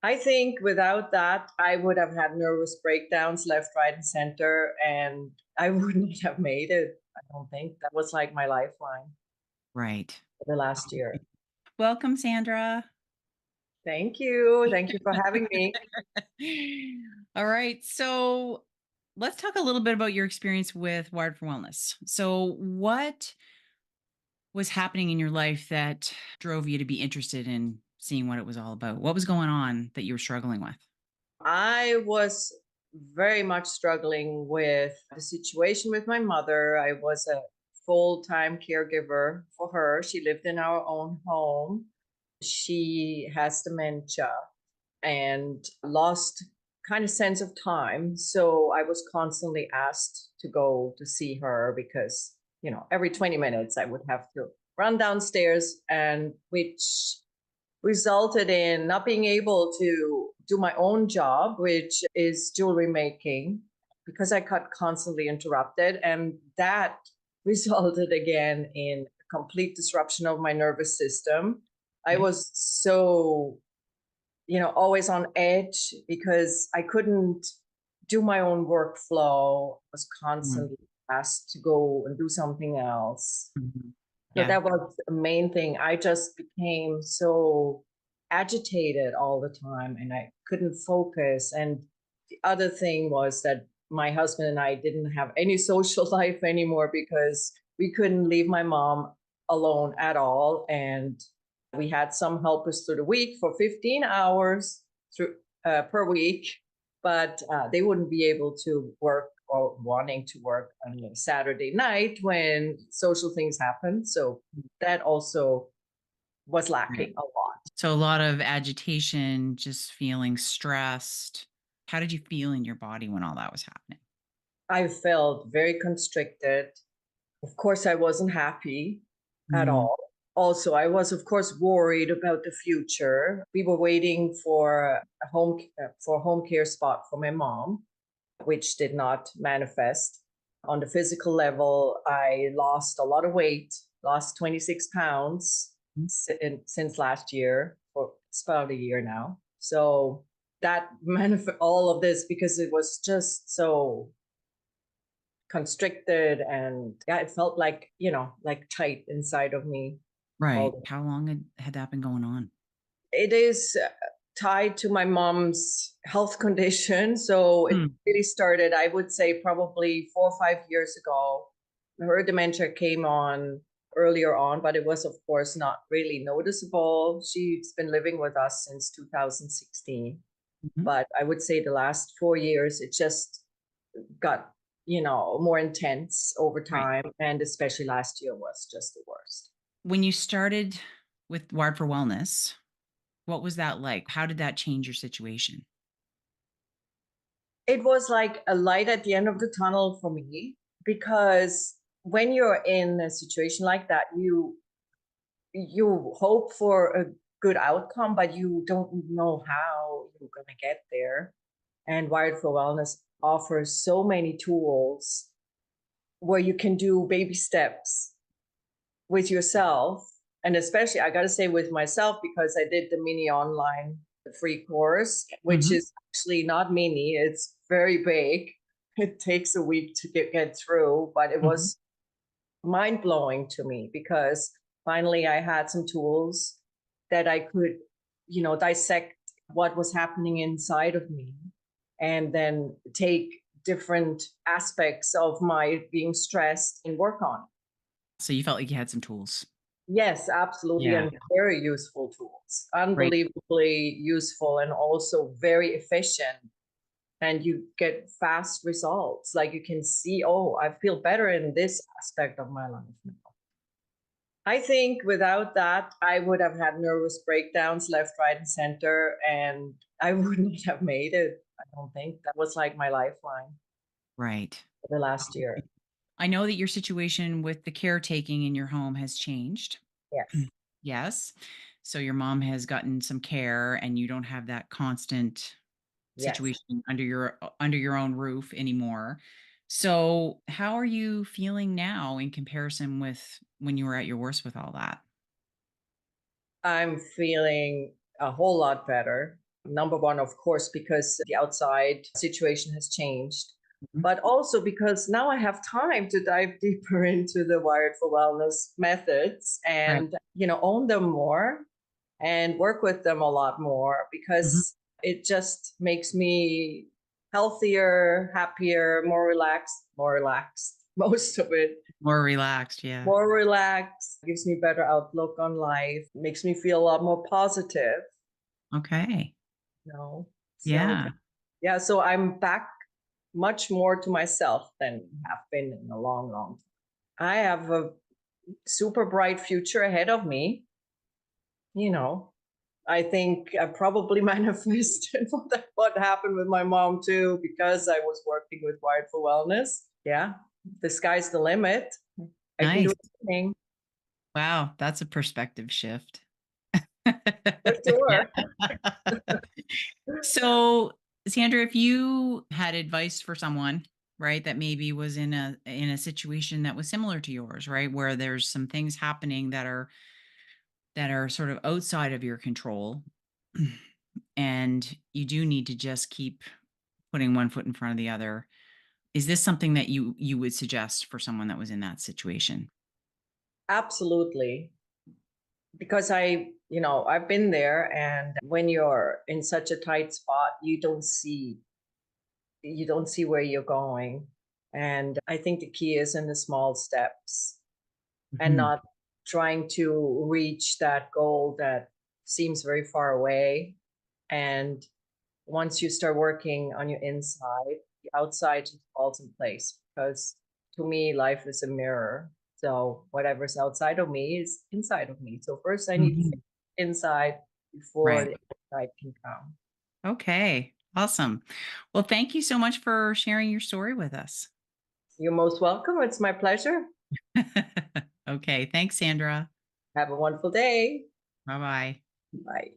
I think without that, I would have had nervous breakdowns left, right, and center, and I wouldn't have made it. I don't think that was like my lifeline Right. for the last year. Welcome, Sandra. Thank you. Thank you for having me. All right. So let's talk a little bit about your experience with Wired for Wellness. So, what was happening in your life that drove you to be interested in seeing what it was all about? What was going on that you were struggling with? I was very much struggling with the situation with my mother. I was a full time caregiver for her. She lived in our own home. She has dementia and lost kind of sense of time. So I was constantly asked to go to see her because, every 20 minutes I would have to run downstairs, and which resulted in not being able to do my own job, which is jewelry making, because I got constantly interrupted. And that resulted again in a complete disruption of my nervous system. I Okay. was so, always on edge because I couldn't do my own workflow. I was Mm, constantly asked to go and do something else. mhm. So Yeah. that was the main thing. I just became so agitated all the time and I couldn't focus. And the other thing was that my husband and I didn't have any social life anymore because we couldn't leave my mom alone at all. And we had some helpers through the week for 15 hours per week, but they wouldn't be able to work or wanting to work on a Saturday night when social things happen. So that also was Right. lacking a lot. So, a lot of agitation, just feeling stressed. How did you feel in your body when all that was happening? I felt very constricted. Of course, I wasn't happy at Mm, all. Also, I was, of course, worried about the future. We were waiting for a home care spot for my mom, which did not manifest. On the physical level, I lost a lot of weight, lost 26 pounds mm, since last year, for it's about a year now. So that manifest all of this because it was just so constricted, and yeah, it felt like, like tight inside of me all right. the. How long had that been going on? It is tied to my mom's health condition. So it Mm, really started, I would say, probably 4 or 5 years ago. Her dementia came on earlier on, but it was, of course, not really noticeable. She's been living with us since 2016. mhm. But I would say the last 4 years, it just got, more intense over Right. time. And especially last year was just the worst. When you started with Wired for Wellness, what was that like? How did that change your situation? It was like a light at the end of the tunnel for me because when you're in a situation like that, you hope for a good outcome, but you don't know how you're going to get there. And Wired for Wellness offers so many tools where you can do baby steps with yourself. And especially, I got to say, with myself, because I did the mini online free course, which Mhm, is actually not mini, it's very big. It takes a week to get through, but it mhm. was mind blowing to me because finally I had some tools that I could, dissect what was happening inside of me and then take different aspects of my being stressed and work on it. So you felt like you had some tools. Yes, absolutely, Yeah. and very useful tools. Right. Unbelievably useful and also very efficient. And you get fast results. Like you can see, oh, I feel better in this aspect of my life now. I think without that, I would have had nervous breakdowns left, right, and center, and I wouldn't have made it. I don't think that was like my lifeline Right. for the last year. I know that your situation with the caretaking in your home has changed. Yes. Yes. So your mom has gotten some care and you don't have that constant Yes. situation under your own roof anymore. So how are you feeling now in comparison with when you were at your worst with all that? I'm feeling a whole lot better. Number one, of course, because the outside situation has changed, Mhm. but also because now I have time to dive deeper into the Wired for Wellness methods Right. and, own them more and work with them a lot more Mhm. because it just makes me healthier, happier, more relaxed, most of it. More relaxed. Yeah. More relaxed, gives me better outlook on life, makes me feel a lot more positive, Okay. you know. So Yeah. yeah, so I'm back much more to myself than have been in a long, long time. I have a super bright future ahead of me, you know. I think I probably manifested what happened with my mom too, because I was working with Wired for Wellness. Yeah, the sky's the limit. I can do Nice. anything Wow. That's a perspective shift. for Yeah. sure. So, Sandra, if you had advice for someone, right, that maybe was in a situation that was similar to yours, right, where there's some things happening that are sort of outside of your control, and you do need to just keep putting one foot in front of the other. Is this something that you would suggest for someone that was in that situation? Absolutely. Because I've been there, and when you're in such a tight spot, you don't see where you're going. And I think the key is in the small steps and Mhm. not trying to reach that goal that seems very far away. And once you start working on your inside, the outside just falls in place because to me, life is a mirror. So whatever's outside of me is inside of me. So first I need to Mhm. fix inside before Right. the outside can come. Okay. Awesome. Well, thank you so much for sharing your story with us. You're most welcome. It's my pleasure. Okay. Thanks, Sandra. Have a wonderful day. Bye bye. Bye.